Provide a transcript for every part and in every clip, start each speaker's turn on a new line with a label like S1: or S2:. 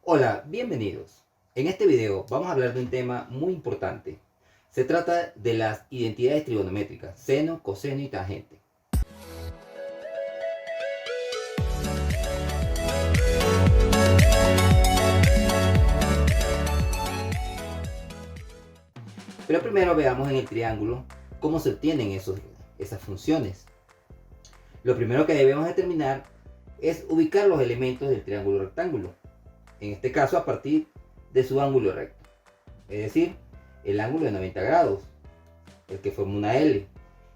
S1: Hola, bienvenidos. En este video vamos a hablar de un tema muy importante. Se trata de las identidades trigonométricas, seno, coseno y tangente. Pero primero veamos en el triángulo cómo se obtienen esas funciones. Lo primero que debemos determinar es ubicar los elementos del triángulo rectángulo. En este caso a partir de su ángulo recto. Es decir, el ángulo de 90 grados, el que forma una L,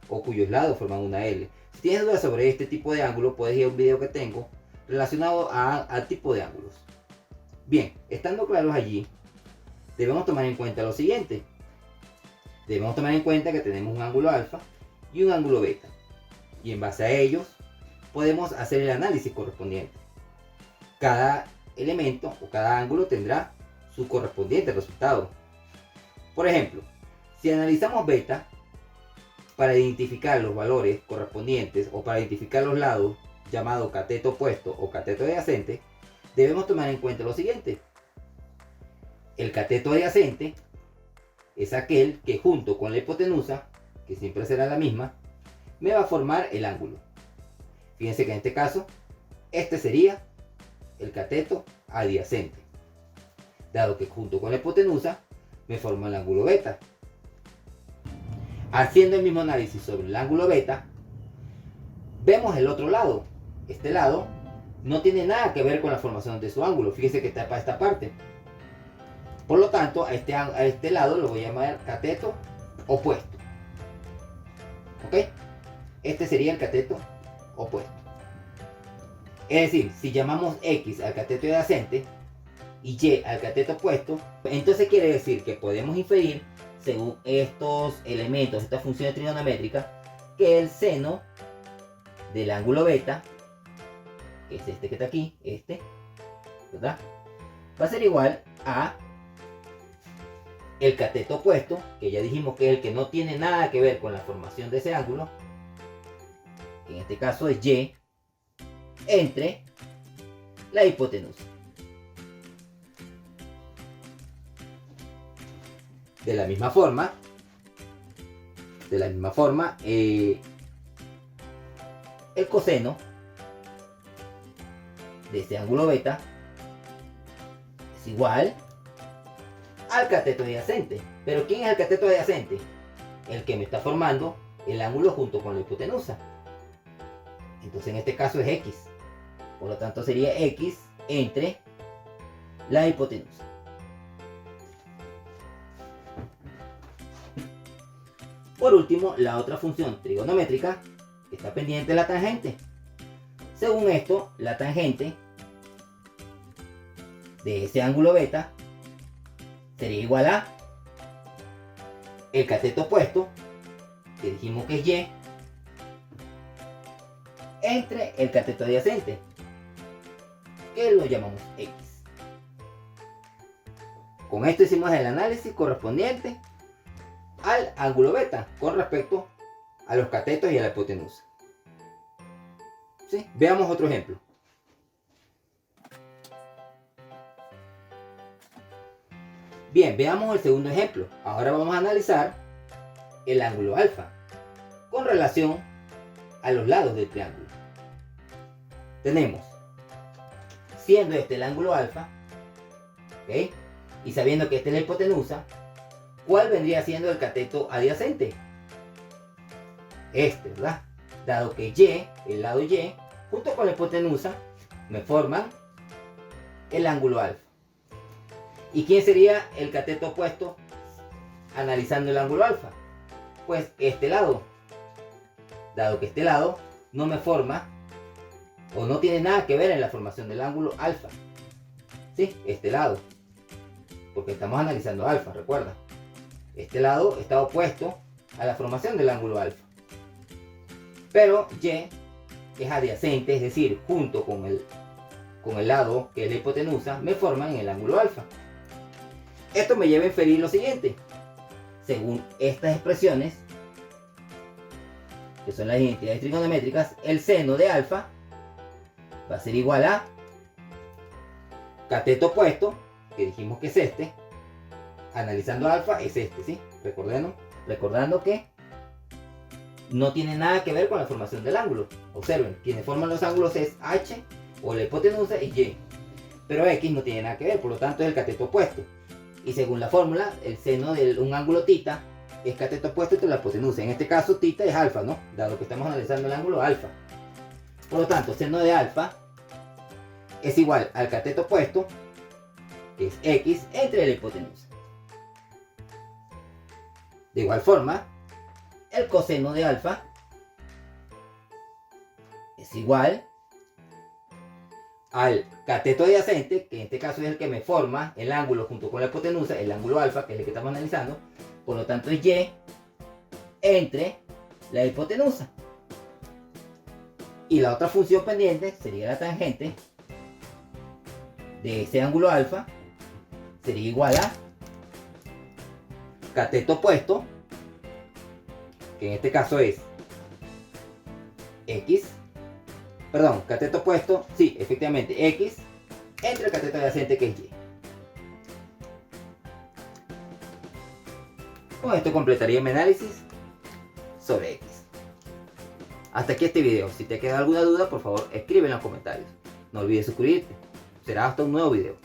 S1: o cuyos lados forman una L. Si tienes dudas sobre este tipo de ángulo, puedes ir a un video que tengo relacionado al tipo de ángulos. Bien, estando claros allí, debemos tomar en cuenta lo siguiente. Debemos tomar en cuenta que tenemos un ángulo alfa y un ángulo beta. Y en base a ellos, podemos hacer el análisis correspondiente. Cada elemento o cada ángulo tendrá su correspondiente resultado. Por ejemplo, si analizamos beta, para identificar los valores correspondientes o para identificar los lados llamado cateto opuesto o cateto adyacente, debemos tomar en cuenta lo siguiente. El cateto adyacente es aquel que junto con la hipotenusa, que siempre será la misma, me va a formar el ángulo. Fíjense que en este caso, este sería el cateto adyacente, dado que junto con la hipotenusa me forma el ángulo beta. Haciendo el mismo análisis sobre el ángulo beta, vemos el otro lado. Este lado no tiene nada que ver con la formación de su ángulo. Fíjense que está para esta parte. Por lo tanto, a este lado lo voy a llamar cateto opuesto. ¿Ok? Este sería el cateto opuesto. Es decir, si llamamos X al cateto adyacente y Y al cateto opuesto, entonces quiere decir que podemos inferir, según estos elementos, estas funciones trigonométricas, que el seno del ángulo beta, que es este que está aquí, ¿verdad?, va a ser igual a el cateto opuesto, que ya dijimos que es el que no tiene nada que ver con la formación de ese ángulo, que en este caso es Y, entre la hipotenusa. De la misma forma, el coseno de este ángulo beta es igual al cateto adyacente. ¿Pero quién es el cateto adyacente? El que me está formando el ángulo junto con la hipotenusa. Entonces en este caso es X. Por lo tanto sería X entre la hipotenusa. Por último, la otra función trigonométrica que está pendiente es la tangente. Según esto, la tangente de ese ángulo beta sería igual a el cateto opuesto, que dijimos que es Y, entre el cateto adyacente, que lo llamamos X. Con esto hicimos el análisis correspondiente al ángulo beta con respecto a los catetos y a la hipotenusa. ¿Sí? Veamos otro ejemplo. Bien, veamos el segundo ejemplo. Ahora vamos a analizar el ángulo alfa con relación a los lados del triángulo. Tenemos, siendo este el ángulo alfa, ¿ok?, y sabiendo que esta es la hipotenusa, ¿cuál vendría siendo el cateto adyacente? Este, ¿verdad? Dado que Y, el lado Y, junto con la hipotenusa, me forman el ángulo alfa. ¿Y quién sería el cateto opuesto analizando el ángulo alfa? Pues este lado. Dado que este lado no me forma o no tiene nada que ver en la formación del ángulo alfa. ¿Sí? Este lado. Porque estamos analizando alfa, recuerda. Este lado está opuesto a la formación del ángulo alfa. Pero Y es adyacente, es decir, junto con el lado que es la hipotenusa, me forman el ángulo alfa. Esto me lleva a inferir lo siguiente. Según estas expresiones, que son las identidades trigonométricas, el seno de alfa va a ser igual a cateto opuesto, que dijimos que es este, analizando alfa, es este, ¿sí? Recordando que no tiene nada que ver con la formación del ángulo. Observen, quienes forman los ángulos es H o la hipotenusa y Y. Pero X no tiene nada que ver, por lo tanto es el cateto opuesto. Y según la fórmula, el seno de un ángulo θ es cateto opuesto entre la hipotenusa. En este caso θ es alfa, ¿no? Dado que estamos analizando el ángulo alfa. Por lo tanto, seno de alfa es igual al cateto opuesto, que es X, entre la hipotenusa. De igual forma, el coseno de alfa es igual al cateto adyacente, que en este caso es el que me forma el ángulo junto con la hipotenusa, el ángulo alfa, que es el que estamos analizando. Por lo tanto es Y entre la hipotenusa. Y la otra función pendiente sería la tangente de ese ángulo alfa, sería igual a cateto opuesto, que en este caso es X, perdón, cateto opuesto, sí, efectivamente, X, entre el cateto adyacente, que es Y. Con esto completaría mi análisis sobre X. Hasta aquí este video. Si te queda alguna duda, por favor escribe en los comentarios. No olvides suscribirte. Será hasta un nuevo video.